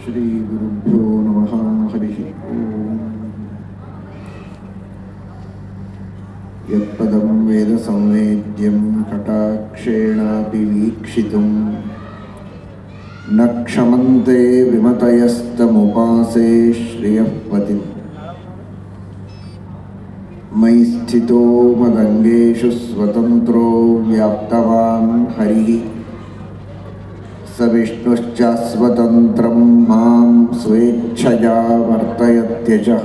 ಶ್ರೀಗುರುಭ್ಯೋ ನಮಃ. ಹರಿ ಓಂ. ಯತ್ಪದಂ ವೇದ ಸಂವೇದ್ಯಂ ಕಟಾಕ್ಷೇಣಾಪಿ ವೀಕ್ಷಿತುಂ ನ ಕ್ಷಮಂತೆ ವಿಮತಯಸ್ತಮುಪಾಸೇ ಶ್ರಿಯಃ ಪತಿಂ. ಮಯಿ ಸ್ಥಿತೋ ಮದಂಗೇಷು ಸ್ವತಂತ್ರೋ ವ್ಯಾಪ್ತವಾನ್ ಹರಿಃ ಸ ವಿಷ್ಣುಶ್ಚಾಸ್ವತಂತ್ರಂ ಮಾಂ ಸ್ವೇಚ್ಛಯಾ ವರ್ತಯತ್ಯಜಃ.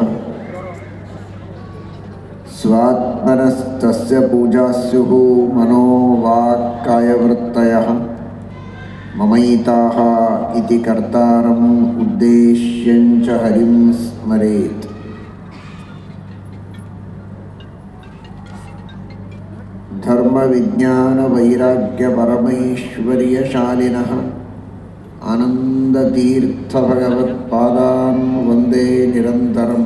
ಸ್ವಾತ್ಮನಸ್ತಸ್ಯ ಪೂಜಾಸ್ಯುಃ ಮನೋ ವಾಕ್ ಕಾಯವೃತ್ತಯಃ. ಮಮೈತಾಃ ಇತಿ ಕರ್ತಾರಂ ಉದ್ದೇಶ್ಯಂಚ ಹರಿಂ ಸ್ಮರೇತ್. ಧರ್ಮ ವಿಜ್ಞಾನ ವೈರಾಗ್ಯ ಪರಮೈಶ್ವರ್ಯಶಾಲಿನಃ ಆನಂದತೀರ್ಥ ಭಗವತ್ಪಾದಾನ್ ವಂದೇ ನಿರಂತರಂ.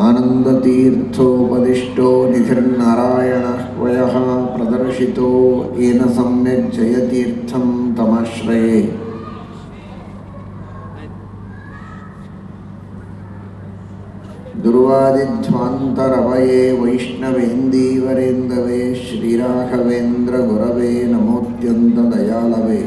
ಆನಂದತೀರ್ಥೋಪದಿಷ್ಟೋ ನಿಧಿರ್ನಾರಾಯಣಃ ವಯಃ ಪ್ರದರ್ಶಿತೋ ಯೇನ ಸಮ್ಯಕ್ ಜಯತೀರ್ಥಂ ತಮಾಶ್ರಯೇ. ದುರ್ವಾದಿಧ್ವಾಂತರವಯೇ ವೈಷ್ಣವೇಂದೀವರೇಂದವೇ ಶ್ರೀರಾಘವೇಂದ್ರ ಗುರವೇ ನಮೋತ್ಯಂತ ದಯಾಳವೇ.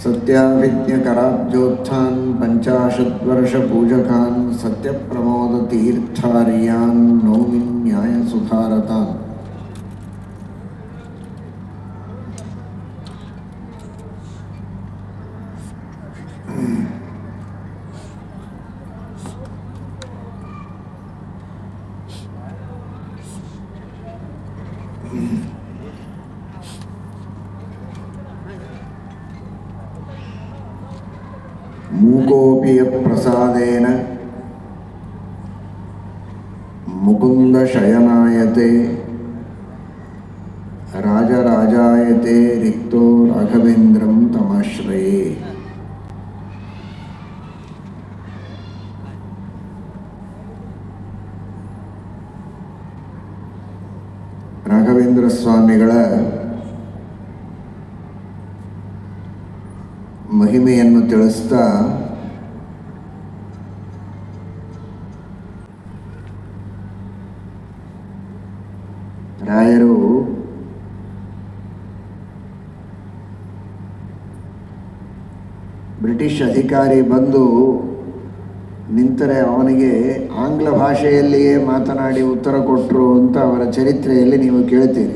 ಸತ್ಯಾಭಿಜ್ಞಕರಾಬ್ಜೋತ್ಥಾನ್ ಪಂಚಾಶದ್ವರ್ಷ ಪೂಜಕಾನ್ ಸತ್ಯಪ್ರಮೋದ ತೀರ್ಥಾರ್ಯಾನ್ ನೌಮಿ ನ್ಯಾಯ ಸುಧಾರತಾನ್. ಮೂಕೋಪಿ ಪ್ರಸಾದೇನ ಮುಕುಂದ ಶಯನಾಯತೆ ರಾಜರಾಜಾಯತೆ ರಿಕ್ತೋ ರಾಘವೇಂದ್ರಂ ತಮಾಶ್ರಯೇ. ರಾಘವೇಂದ್ರ ಸ್ವಾಮಿಗಳ ಮಹಿಮೆಯನ್ನು ತಿಳಿಸ್ತಾ ರಾಯರು ಬ್ರಿಟಿಷ್ ಅಧಿಕಾರಿ ಬಂದು ನಿಂತರೆ ಅವನಿಗೆ ಆಂಗ್ಲ ಭಾಷೆಯಲ್ಲಿಯೇ ಮಾತನಾಡಿ ಉತ್ತರ ಕೊಟ್ಟರು ಅಂತ ಅವರ ಚರಿತ್ರೆಯಲ್ಲಿ ನೀವು ಕೇಳ್ತೀರಿ.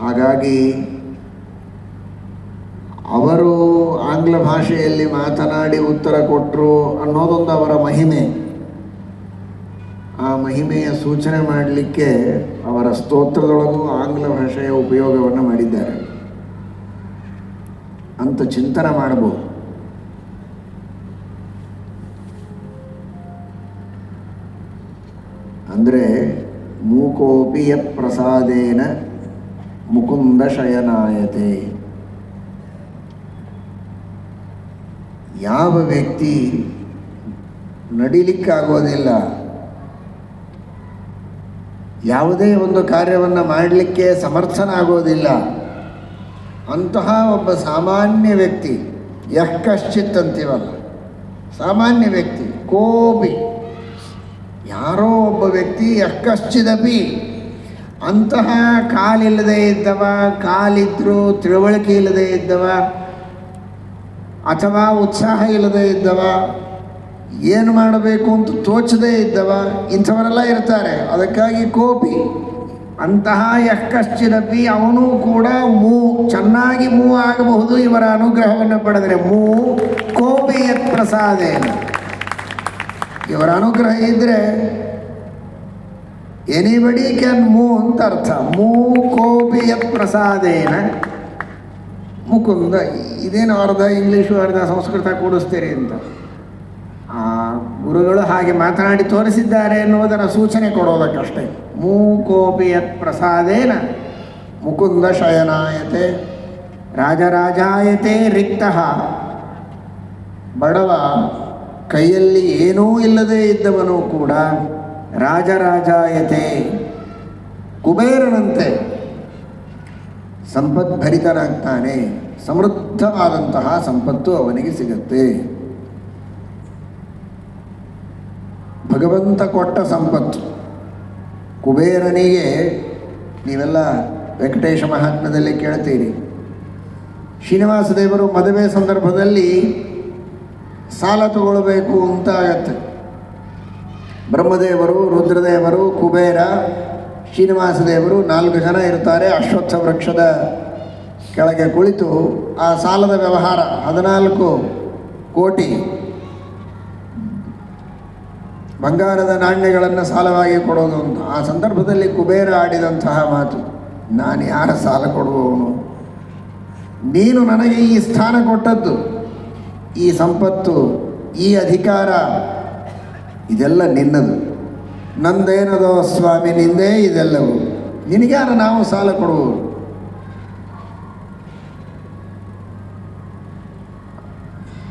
ಹಾಗಾಗಿ ಅವರು ಆಂಗ್ಲ ಭಾಷೆಯಲ್ಲಿ ಮಾತನಾಡಿ ಉತ್ತರ ಕೊಟ್ಟರು ಅನ್ನೋದೊಂದು ಅವರ ಮಹಿಮೆ. ಆ ಮಹಿಮೆಯ ಸೂಚನೆ ಮಾಡಲಿಕ್ಕೆ ಅವರ ಸ್ತೋತ್ರದೊಳಗೂ ಆಂಗ್ಲ ಭಾಷೆಯ ಉಪಯೋಗವನ್ನು ಮಾಡಿದ್ದಾರೆ ಅಂತ ಚಿಂತನೆ ಮಾಡಬಹುದು. ಅಂದರೆ ಮೂಕೋಪಿ ಯತ್ ಪ್ರಸಾದೇನ ಮುಕುಂದ ಶಯನಾಯತೆ. ಯಾವ ವ್ಯಕ್ತಿ ನಡಿಲಿಕ್ಕಾಗೋದಿಲ್ಲ, ಯಾವುದೇ ಒಂದು ಕಾರ್ಯವನ್ನು ಮಾಡಲಿಕ್ಕೆ ಸಮರ್ಥನಾಗೋದಿಲ್ಲ, ಅಂತಹ ಒಬ್ಬ ಸಾಮಾನ್ಯ ವ್ಯಕ್ತಿ, ಯಃ ಕಶ್ಚಿತ್ ಅಂತೀವಲ್ಲ, ಸಾಮಾನ್ಯ ವ್ಯಕ್ತಿ, ಕೋಪಿ ಯಾರೋ ಒಬ್ಬ ವ್ಯಕ್ತಿ, ಯಃ ಕಶ್ಚಿದಪಿ ಅಂತಹ ಕಾಲಿಲ್ಲದೆ ಇದ್ದವ, ಕಾಲಿದ್ರೂ ತಿಳುವಳಿಕೆ ಇಲ್ಲದೆ ಇದ್ದವ ಅಥವಾ ಉತ್ಸಾಹ ಇಲ್ಲದೆ ಇದ್ದವ, ಏನು ಮಾಡಬೇಕು ಅಂತ ತೋಚದೇ ಇದ್ದವ, ಇಂಥವರೆಲ್ಲ ಇರ್ತಾರೆ. ಅದಕ್ಕಾಗಿ ಕೋಪಿ ಅಂತಹ ಯಃ ಕಶ್ಚಿದಪಿ ಅವನು ಕೂಡ ಚೆನ್ನಾಗಿ ಮೂವ್ ಆಗಬಹುದು ಇವರ ಅನುಗ್ರಹವನ್ನು ಪಡೆದರೆ. ಕೋಪಿ ಯತ್ ಪ್ರಸಾದೇನ, ಇವರ ಅನುಗ್ರಹ ಇದ್ದರೆ ಎನಿಬಡಿ ಕ್ಯಾನ್ ಮೂವ್ ಅಂತ ಅರ್ಥ. ಕೋಪಿ ಯತ್ ಪ್ರಸಾದೇನ ಮುಕುಂದ. ಇದೇನು ಅರ್ಧ ಇಂಗ್ಲೀಷು ಅರ್ಧ ಸಂಸ್ಕೃತ ಕೂಡಿಸ್ತೀರಿ ಅಂತ ಆ ಗುರುಗಳು ಹಾಗೆ ಮಾತನಾಡಿ ತೋರಿಸಿದ್ದಾರೆ ಎನ್ನುವುದರ ಸೂಚನೆ ಕೊಡೋದಕ್ಕಷ್ಟೇ. ಮೂಕೋಪಿ ಯತ್ ಪ್ರಸಾದೇನ ಮುಕುಂದ ಶಯನಾಯತೆ ರಾಜರಾಜಾಯತೆ ರಿಕ್ತಃ. ಬಡವ ಕೈಯಲ್ಲಿ ಏನೂ ಇಲ್ಲದೇ ಇದ್ದವನು ಕೂಡ ರಾಜರಾಜಾಯತೆ ಕುಬೇರನಂತೆ ಸಂಪದ್ಭರಿತನಾಗ್ತಾನೆ, ಸಮೃದ್ಧವಾದಂತಹ ಸಂಪತ್ತು ಅವನಿಗೆ ಸಿಗತ್ತೆ. ಭಗವಂತ ಕೊಟ್ಟ ಸಂಪತ್ತು. ಕುಬೇರನಿಗೆ ನೀವೆಲ್ಲ ವೆಂಕಟೇಶ ಮಹಾತ್ಮ್ಯದಲ್ಲಿ ಕೇಳ್ತೀರಿ, ಶ್ರೀನಿವಾಸ ದೇವರು ಮದುವೆ ಸಂದರ್ಭದಲ್ಲಿ ಸಾಲ ತಗೊಳ್ಬೇಕು ಅಂತ ಆಗತ್ತೆ. ಬ್ರಹ್ಮದೇವರು, ರುದ್ರದೇವರು, ಕುಬೇರ, ಶ್ರೀನಿವಾಸ ದೇವರು 4 ಜನ ಇರ್ತಾರೆ. ಅಶ್ವತ್ಥ ವೃಕ್ಷದ ಕೆಳಗೆ ಕುಳಿತು ಆ ಸಾಲದ ವ್ಯವಹಾರ 14 ಕೋಟಿ ಬಂಗಾರದ ನಾಣ್ಯಗಳನ್ನು ಸಾಲವಾಗಿ ಕೊಡೋದು ಅಂತ. ಆ ಸಂದರ್ಭದಲ್ಲಿ ಕುಬೇರ ಆಡಿದಂತಹ ಮಾತು, ನಾನು ಯಾರ ಸಾಲ ಕೊಡುವವನು? ನೀನು ನನಗೆ ಈ ಸ್ಥಾನ ಕೊಟ್ಟದ್ದು, ಈ ಸಂಪತ್ತು, ಈ ಅಧಿಕಾರ ಇದೆಲ್ಲ ನಿನ್ನದು. ನಂದೇನದೋ ಸ್ವಾಮಿ, ನಿಂದೇ ಇದೆಲ್ಲವೂ. ನಿನಗ್ಯಾರ ನಾವು ಸಾಲ ಕೊಡುವರು?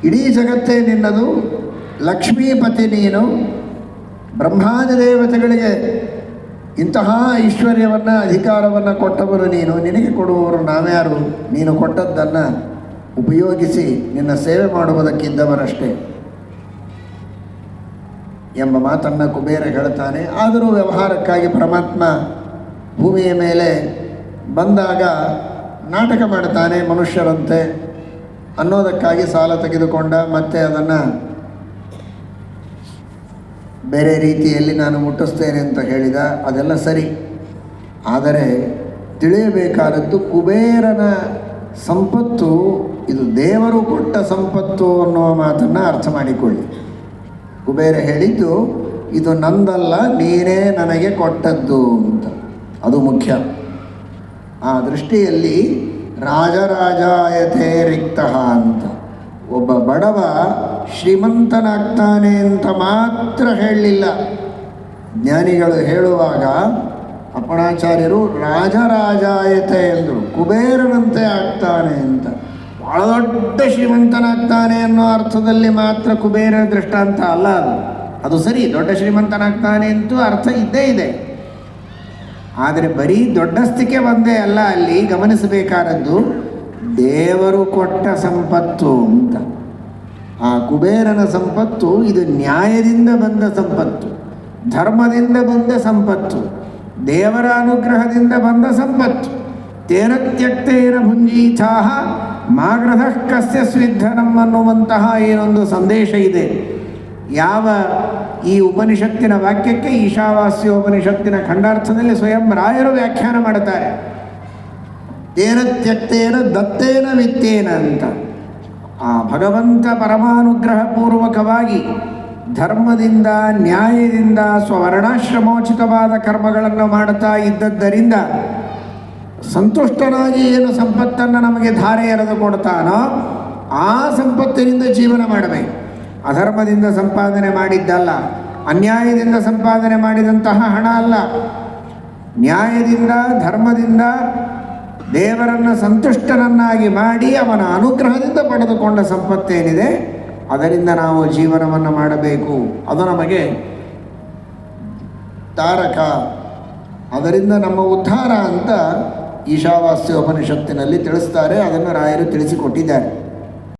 ಇಡೀ ಜಗತ್ತೇ ನಿನ್ನದು, ಲಕ್ಷ್ಮೀಪತಿ ನೀನು. ಬ್ರಹ್ಮಾದಿ ದೇವತೆಗಳಿಗೆ ಇಂತಹ ಐಶ್ವರ್ಯವನ್ನು, ಅಧಿಕಾರವನ್ನು ಕೊಟ್ಟವರು ನೀನು. ನಿನಗೆ ಕೊಡುವವರು ನಾವ್ಯಾರು? ನೀನು ಕೊಟ್ಟದ್ದನ್ನು ಉಪಯೋಗಿಸಿ ನಿನ್ನ ಸೇವೆ ಮಾಡುವುದಕ್ಕಿದ್ದವರಷ್ಟೇ ಎಂಬ ಮಾತನ್ನು ಕುಬೇರ ಹೇಳ್ತಾನೆ. ಆದರೂ ವ್ಯವಹಾರಕ್ಕಾಗಿ ಪರಮಾತ್ಮ ಭೂಮಿಯ ಮೇಲೆ ಬಂದಾಗ ನಾಟಕ ಮಾಡ್ತಾನೆ ಮನುಷ್ಯರಂತೆ ಅನ್ನೋದಕ್ಕಾಗಿ ಸಾಲ ತೆಗೆದುಕೊಂಡ. ಮತ್ತೆ ಅದನ್ನು ಬೇರೆ ರೀತಿಯಲ್ಲಿ ನಾನು ಮುಟ್ಟಿಸ್ತೇನೆ ಅಂತ ಹೇಳಿದ. ಅದೆಲ್ಲ ಸರಿ. ಆದರೆ ತಿಳಿಯಬೇಕಾದದ್ದು ಕುಬೇರನ ಸಂಪತ್ತು ಇದು ದೇವರು ಕೊಟ್ಟ ಸಂಪತ್ತು ಅನ್ನುವ ಮಾತನ್ನು ಅರ್ಥ ಮಾಡಿಕೊಳ್ಳಿ. ಕುಬೇರ ಹೇಳಿದ್ದು ಇದು ನಂದಲ್ಲ, ನೀನೇ ನನಗೆ ಕೊಟ್ಟದ್ದು ಅಂತ. ಅದು ಮುಖ್ಯ. ಆ ದೃಷ್ಟಿಯಲ್ಲಿ ರಾಜರಾಜಾಯತೆ ರಿಕ್ತಃ ಅಂತ ಒಬ್ಬ ಬಡವ ಶ್ರೀಮಂತನಾಗ್ತಾನೆ ಅಂತ ಮಾತ್ರ ಹೇಳಲಿಲ್ಲ. ಜ್ಞಾನಿಗಳು ಹೇಳುವಾಗ ಅಪ್ಪಣಾಚಾರ್ಯರು ರಾಜರಾಜಾಯತೆ ಎಂದರು, ಕುಬೇರನಂತೆ ಆಗ್ತಾನೆ ಅಂತ. ಭಾಳ ದೊಡ್ಡ ಶ್ರೀಮಂತನಾಗ್ತಾನೆ ಅನ್ನೋ ಅರ್ಥದಲ್ಲಿ ಮಾತ್ರ ಕುಬೇರ ದೃಷ್ಟಾಂತ ಅಲ್ಲ ಅದು. ಅದು ಸರಿ, ದೊಡ್ಡ ಶ್ರೀಮಂತನಾಗ್ತಾನೆ ಅಂತೂ ಅರ್ಥ ಇದ್ದೇ ಇದೆ. ಆದರೆ ಬರೀ ದೊಡ್ಡಸ್ತಿಕೆ ಒಂದೇ ಅಲ್ಲ, ಅಲ್ಲಿ ಗಮನಿಸಬೇಕಾದದ್ದು ದೇವರು ಕೊಟ್ಟ ಸಂಪತ್ತು ಅಂತ. ಆ ಕುಬೇರನ ಸಂಪತ್ತು ಇದು ನ್ಯಾಯದಿಂದ ಬಂದ ಸಂಪತ್ತು, ಧರ್ಮದಿಂದ ಬಂದ ಸಂಪತ್ತು, ದೇವರ ಅನುಗ್ರಹದಿಂದ ಬಂದ ಸಂಪತ್ತು. ತೇನ ತ್ಯಕ್ತೇನ ಭುಂಜೀಥಾಹ ಮಾಗ್ರಧಃ ಕಸ್ಯ ಸ್ವಿಧನಂ ಅನ್ನುವಂತಹ ಏನೊಂದು ಸಂದೇಶ ಇದೆ. ಯಾವ ಈ ಉಪನಿಷತ್ತಿನ ವಾಕ್ಯಕ್ಕೆ ಈಶಾವಾಸ್ಯ ಉಪನಿಷತ್ತಿನ ಖಂಡಾರ್ಥದಲ್ಲಿ ಸ್ವಯಂ ರಾಯರು ವ್ಯಾಖ್ಯಾನ ಮಾಡುತ್ತಾರೆ. ತೇನ ತ್ಯಕ್ತೇನ ದತ್ತೇನ ವಿತ್ತೇನ ಅಂತ. ಆ ಭಗವಂತ ಪರಮಾನುಗ್ರಹ ಪೂರ್ವಕವಾಗಿ ಧರ್ಮದಿಂದ, ನ್ಯಾಯದಿಂದ, ಸ್ವರ್ಣಾಶ್ರಮೋಚಿತವಾದ ಕರ್ಮಗಳನ್ನು ಮಾಡುತ್ತಾ ಇದ್ದದ್ದರಿಂದ ಸಂತುಷ್ಟನಾಗಿ ಏನು ಸಂಪತ್ತನ್ನು ನಮಗೆ ಧಾರೆ ಎರೆದು ಕೊಡ್ತಾನೋ ಆ ಸಂಪತ್ತಿನಿಂದ ಜೀವನ ಮಾಡಬೇಕು. ಅಧರ್ಮದಿಂದ ಸಂಪಾದನೆ ಮಾಡಿದ್ದಲ್ಲ, ಅನ್ಯಾಯದಿಂದ ಸಂಪಾದನೆ ಮಾಡಿದಂತಹ ಹಣ ಅಲ್ಲ. ನ್ಯಾಯದಿಂದ, ಧರ್ಮದಿಂದ ದೇವರನ್ನು ಸಂತುಷ್ಟನನ್ನಾಗಿ ಮಾಡಿ ಅವನ ಅನುಗ್ರಹದಿಂದ ಪಡೆದುಕೊಂಡ ಸಂಪತ್ತೇನಿದೆ ಅದರಿಂದ ನಾವು ಜೀವನವನ್ನು ಮಾಡಬೇಕು. ಅದು ನಮಗೆ ತಾರಕ, ಅದರಿಂದ ನಮ್ಮ ಉದ್ಧಾರ ಅಂತ ಈಶಾವಾಸ್ಯ ಉಪನಿಷತ್ತಿನಲ್ಲಿ ತಿಳಿಸ್ತಾರೆ. ಅದನ್ನು ರಾಯರು ತಿಳಿಸಿಕೊಟ್ಟಿದ್ದಾರೆ.